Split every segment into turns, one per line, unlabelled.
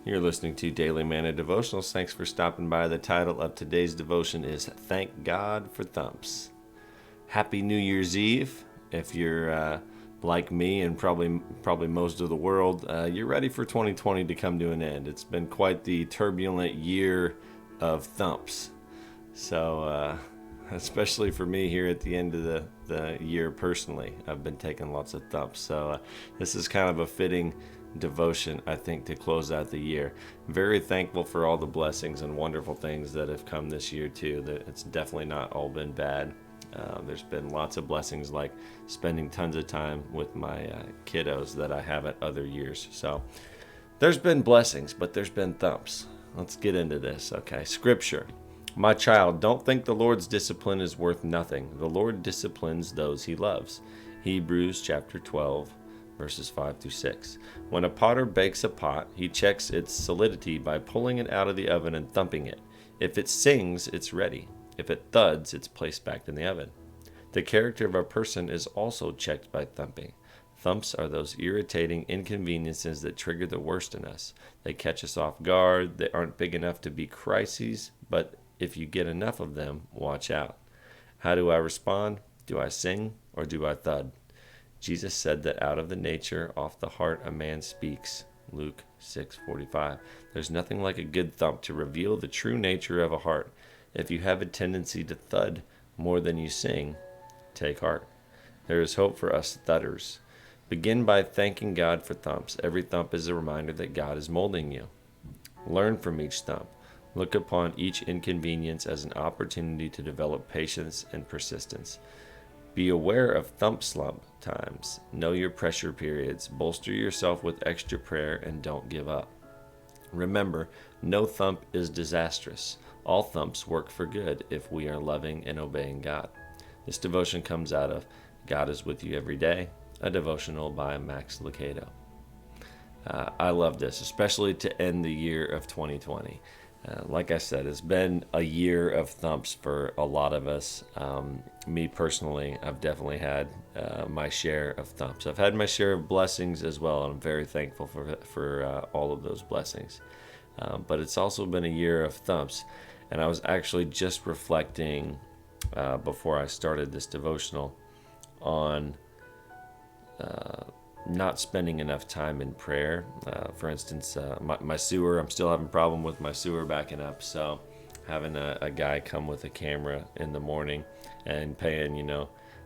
You're listening to Daily Manna Devotionals. Thanks for stopping by. The title of today's devotion is Thank God for Thumps. Happy New Year's Eve. If you're like me and probably most of the world, you're ready for 2020 to come to an end. It's been quite the turbulent year of thumps. So, especially for me here at the end of the year personally, I've been taking lots of thumps. So this is kind of a fitting devotion, I think, to close out the year. Very thankful for all the blessings and wonderful things that have come this year too. That it's definitely not all been bad. There's been lots of blessings, like spending tons of time with my kiddos that I haven't other years. So there's been blessings, but there's been thumps. Let's get into this. Okay, Scripture. My child, don't think the Lord's discipline is worth nothing. The Lord disciplines those he loves. Hebrews chapter 12, verses 5 through 6. When a potter bakes a pot, he checks its solidity by pulling it out of the oven and thumping it. If it sings, it's ready. If it thuds, it's placed back in the oven. The character of a person is also checked by thumping. Thumps are those irritating inconveniences that trigger the worst in us. They catch us off guard. They aren't big enough to be crises, but if you get enough of them, watch out. How do I respond? Do I sing or do I thud? Jesus said that out of the nature, off the heart, a man speaks. Luke 6:45. There's nothing like a good thump to reveal the true nature of a heart. If you have a tendency to thud more than you sing, take heart. There is hope for us thudders. Begin by thanking God for thumps. Every thump is a reminder that God is molding you. Learn from each thump. Look upon each inconvenience as an opportunity to develop patience and persistence. Be aware of thump slump times. Know your pressure periods. Bolster yourself with extra prayer and don't give up. Remember, no thump is disastrous. All thumps work for good if we are loving and obeying God. This devotion comes out of God is With You Every Day, a devotional by Lucado. I love this, especially to end the year of 2020. Like I said, it's been a year of thumps for a lot of us. Me personally, I've definitely had my share of thumps. I've had my share of blessings as well, and I'm very thankful for all of those blessings. But it's also been a year of thumps. And I was actually just reflecting before I started this devotional on not spending enough time in prayer. For instance, my sewer, I'm still having a problem with my sewer backing up. So having a guy come with a camera in the morning and paying,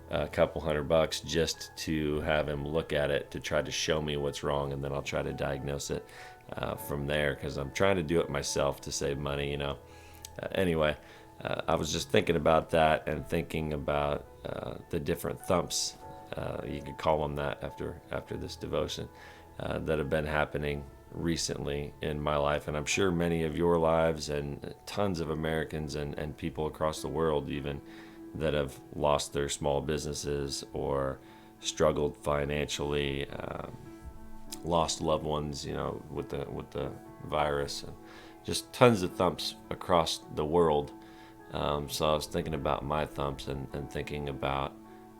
a couple $100 just to have him look at it to try to show me what's wrong, and then I'll try to diagnose it from there, because I'm trying to do it myself to save money. Anyway, I was just thinking about that and thinking about the different thumps, you could call them that after this devotion, that have been happening recently in my life, and I'm sure many of your lives, and tons of Americans and people across the world even, that have lost their small businesses or struggled financially, lost loved ones, with the virus, and just tons of thumps across the world. So I was thinking about my thumps and thinking about,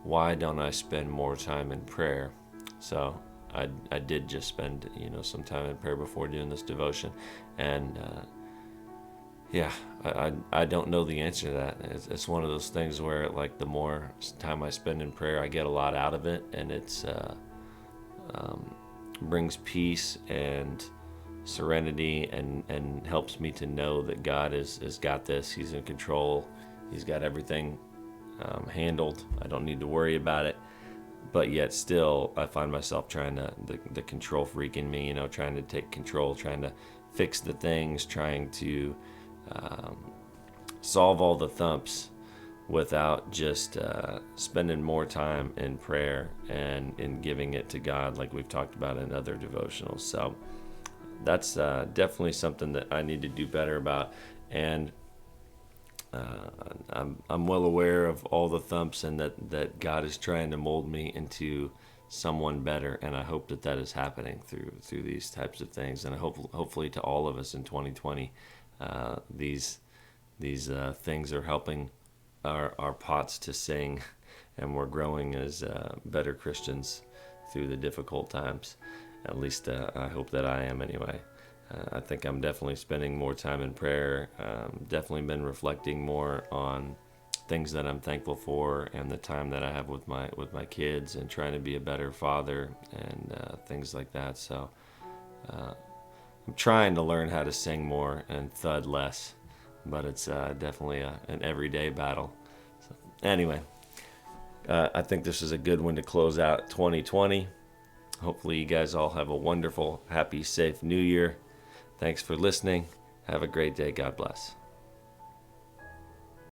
why don't I spend more time in prayer? So I did just spend some time in prayer before doing this devotion, and I don't know the answer to that. It's one of those things where, like, the more time I spend in prayer, I get a lot out of it, and it's brings peace and serenity, and helps me to know that God has got this. He's in control. He's got everything handled. I don't need to worry about it. But yet still, I find myself trying to, the control freak in me, trying to take control, trying to fix the things, trying to solve all the thumps without just spending more time in prayer and in giving it to God, like we've talked about in other devotionals. So that's definitely something that I need to do better about. And I'm well aware of all the thumps, and that God is trying to mold me into someone better, and I hope that is happening through these types of things. And I hopefully to all of us in 2020, these things are helping our pots to sing, and we're growing as better Christians through the difficult times. At least I hope that I am anyway. I think I'm definitely spending more time in prayer. Definitely been reflecting more on things that I'm thankful for and the time that I have with my kids, and trying to be a better father and things like that. So I'm trying to learn how to sing more and thud less, but it's definitely an everyday battle. So, anyway, I think this is a good one to close out 2020. Hopefully you guys all have a wonderful, happy, safe new year. Thanks for listening. Have a great day. God bless.